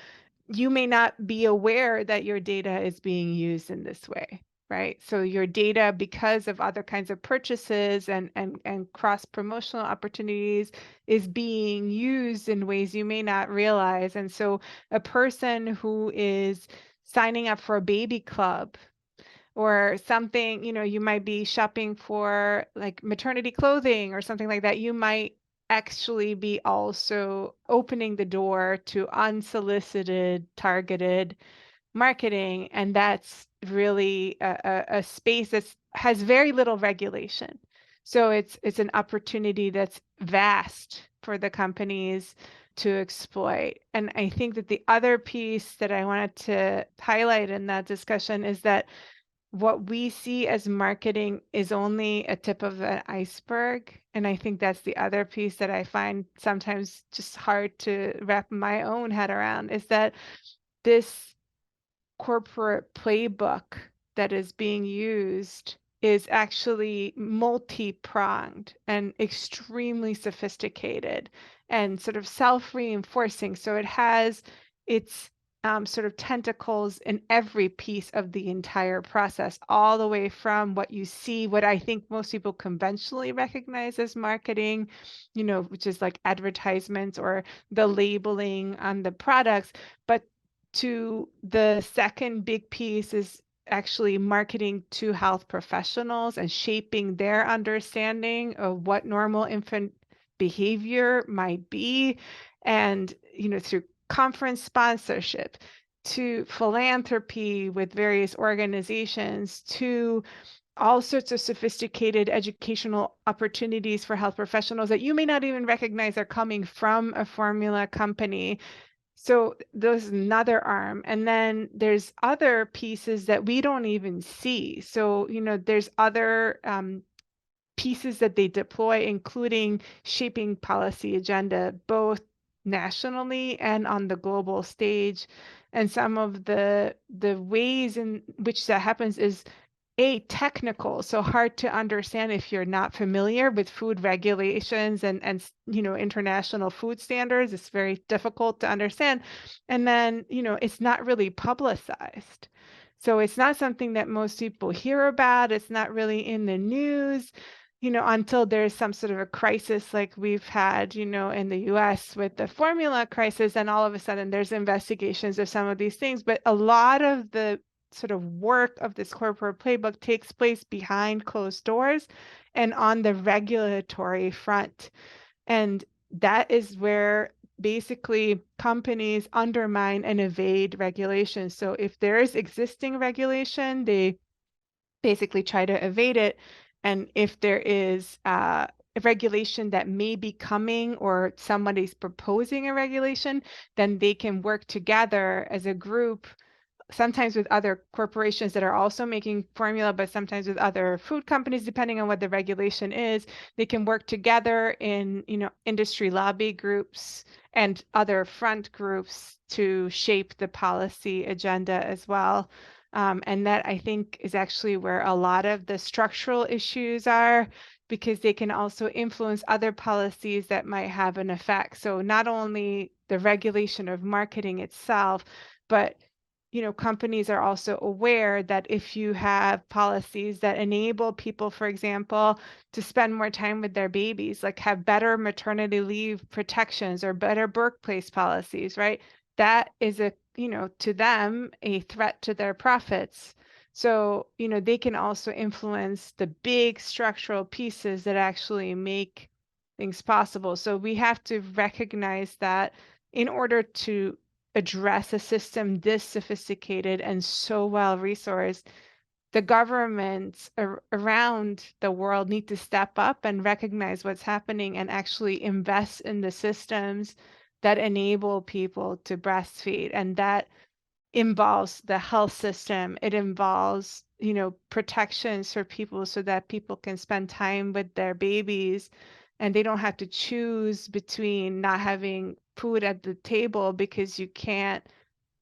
you may not be aware that your data is being used in this way, right? So your data, because of other kinds of purchases and cross-promotional opportunities, is being used in ways you may not realize. And so a person who is signing up for a baby club or something, you might be shopping for like maternity clothing or something like that, you might actually be also opening the door to unsolicited, targeted marketing. And that's really a space that has very little regulation. So it's an opportunity that's vast for the companies to exploit. And I think that the other piece that I wanted to highlight in that discussion is that what we see as marketing is only a tip of an iceberg. And I think that's the other piece that I find sometimes just hard to wrap my own head around, is that this corporate playbook that is being used is actually multi-pronged and extremely sophisticated and sort of self-reinforcing. So it has its sort of tentacles in every piece of the entire process, all the way from what you see, what I think most people conventionally recognize as marketing, which is like advertisements or the labeling on the products, but to the second big piece is actually marketing to health professionals and shaping their understanding of what normal infant behavior might be. And, through conference sponsorship, to philanthropy with various organizations, to all sorts of sophisticated educational opportunities for health professionals that you may not even recognize are coming from a formula company. So there's another arm. And then there's other pieces that we don't even see. So, there's other pieces that they deploy, including shaping policy agenda, both nationally and on the global stage. And some of the ways in which that happens is technical, so hard to understand if you're not familiar with food regulations and international food standards. It's very difficult to understand. And then, it's not really publicized. So it's not something that most people hear about. It's not really in the news, until there's some sort of a crisis like we've had, in the US with the formula crisis, and all of a sudden there's investigations of some of these things. But a lot of the sort of work of this corporate playbook takes place behind closed doors and on the regulatory front. And that is where basically companies undermine and evade regulation. So if there is existing regulation, they basically try to evade it. And if there is a regulation that may be coming or somebody's proposing a regulation, then they can work together as a group, sometimes with other corporations that are also making formula, but sometimes with other food companies, depending on what the regulation is. They can work together in, industry lobby groups and other front groups to shape the policy agenda as well. And that, I think, is actually where a lot of the structural issues are. because they can also influence other policies that might have an effect. So not only the regulation of marketing itself, but companies are also aware that if you have policies that enable people, for example, to spend more time with their babies, like have better maternity leave protections or better workplace policies, right? That is to them, a threat to their profits. So, they can also influence the big structural pieces that actually make things possible. So we have to recognize that in order to address a system this sophisticated and so well resourced, the governments around the world need to step up and recognize what's happening and actually invest in the systems that enable people to breastfeed. And that involves the health system. It involves, protections for people so that people can spend time with their babies and they don't have to choose between not having food at the table because you can't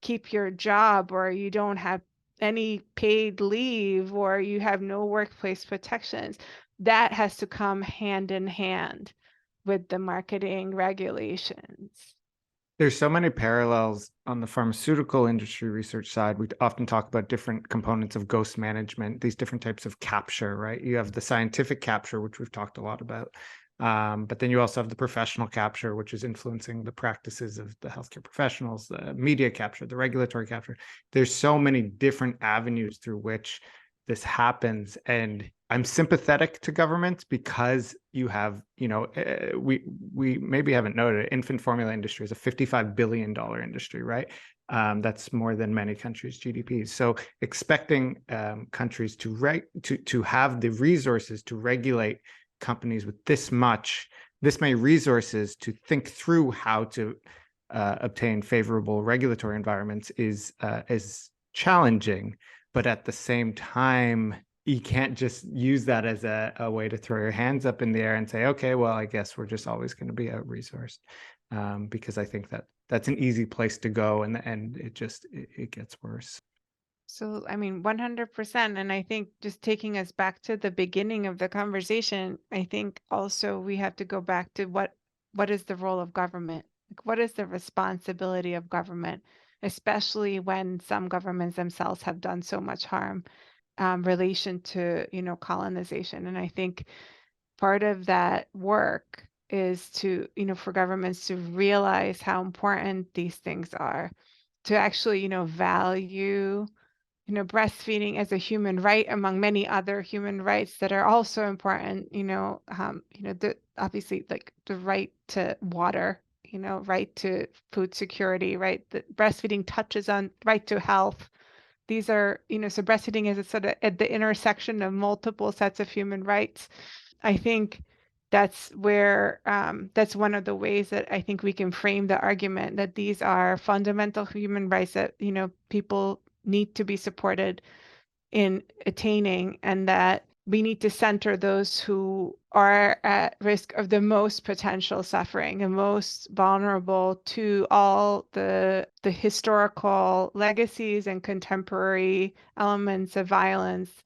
keep your job or you don't have any paid leave or you have no workplace protections. That has to come hand in hand with the marketing regulations. There's so many parallels on the pharmaceutical industry research side. We often talk about different components of ghost management, these different types of capture, right? You have the scientific capture, which we've talked a lot about. But then you also have the professional capture, which is influencing the practices of the healthcare professionals, the media capture, the regulatory capture. There's so many different avenues through which this happens. And I'm sympathetic to governments because you have, we maybe haven't noted, infant formula industry is a $55 billion industry, right? That's more than many countries' GDPs. So expecting countries to have the resources to regulate companies with this many resources to think through how to obtain favorable regulatory environments is challenging. But at the same time, you can't just use that as a way to throw your hands up in the air and say, okay, well, I guess we're just always going to be out-resourced, because I think that's an easy place to go, and it gets worse. So, 100%. And I think just taking us back to the beginning of the conversation, I think also we have to go back to what is the role of government? Like, what is the responsibility of government, especially when some governments themselves have done so much harm relation to, colonization. And I think part of that work is to, for governments to realize how important these things are, to actually, value breastfeeding as a human right among many other human rights that are also important, obviously like the right to water, right to food security, right? The breastfeeding touches on right to health. These are, so breastfeeding is sort of at the intersection of multiple sets of human rights. I think that's where, that's one of the ways that I think we can frame the argument that these are fundamental human rights that, people need to be supported in attaining, and that we need to center those who are at risk of the most potential suffering and most vulnerable to all the historical legacies and contemporary elements of violence.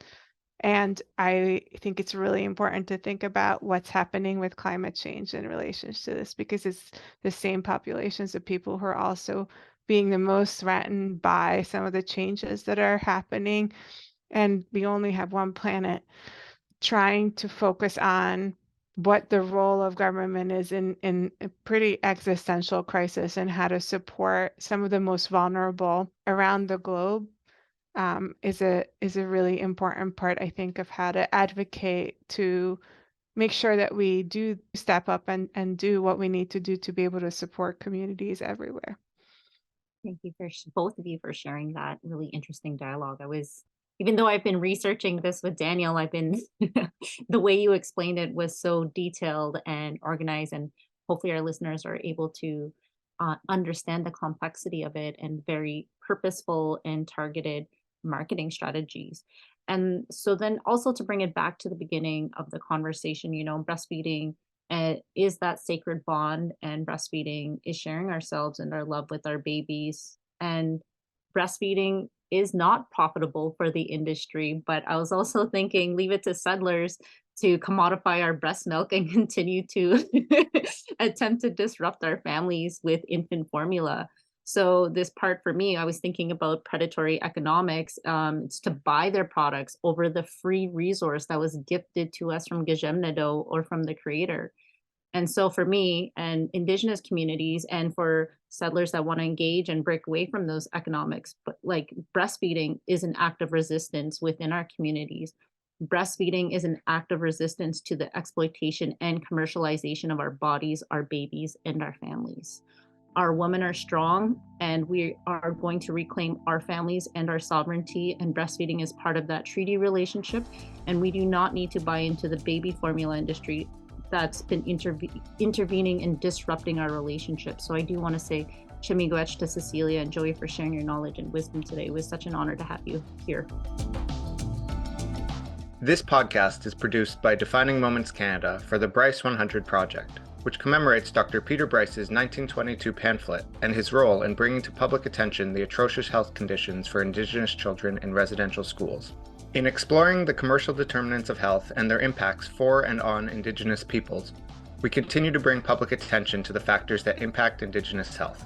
And I think it's really important to think about what's happening with climate change in relation to this, because it's the same populations of people who are also being the most threatened by some of the changes that are happening. And we only have one planet. Trying to focus on what the role of government is in a pretty existential crisis and how to support some of the most vulnerable around the globe is a really important part, I think, of how to advocate to make sure that we do step up and do what we need to do to be able to support communities everywhere. Thank you for both of you for sharing that really interesting dialogue. Even though I've been researching this with Daniel, the way you explained it was so detailed and organized, and hopefully our listeners are able to understand the complexity of it and very purposeful and targeted marketing strategies. And so then also to bring it back to the beginning of the conversation, breastfeeding is that sacred bond, and breastfeeding is sharing ourselves and our love with our babies. And breastfeeding is not profitable for the industry, but I was also thinking, leave it to settlers to commodify our breast milk and continue to attempt to disrupt our families with infant formula. So this part for me, I was thinking about predatory economics. It's to buy their products over the free resource that was gifted to us from Gajemnado or from the creator. And so for me and Indigenous communities, and for settlers that want to engage and break away from those economics, but like breastfeeding is an act of resistance within our communities. Breastfeeding is an act of resistance to the exploitation and commercialization of our bodies, our babies, and our families. Our women are strong, and we are going to reclaim our families and our sovereignty, and breastfeeding is part of that treaty relationship. And we do not need to buy into the baby formula industry that's been intervening and disrupting our relationship. So I do want to say Chimigwech to Cecilia and Joey for sharing your knowledge and wisdom today. It was such an honor to have you here. This podcast is produced by Defining Moments Canada for the Bryce 100 Project, which commemorates Dr. Peter Bryce's 1922 pamphlet and his role in bringing to public attention the atrocious health conditions for Indigenous children in residential schools. In exploring the commercial determinants of health and their impacts for and on Indigenous peoples, we continue to bring public attention to the factors that impact Indigenous health.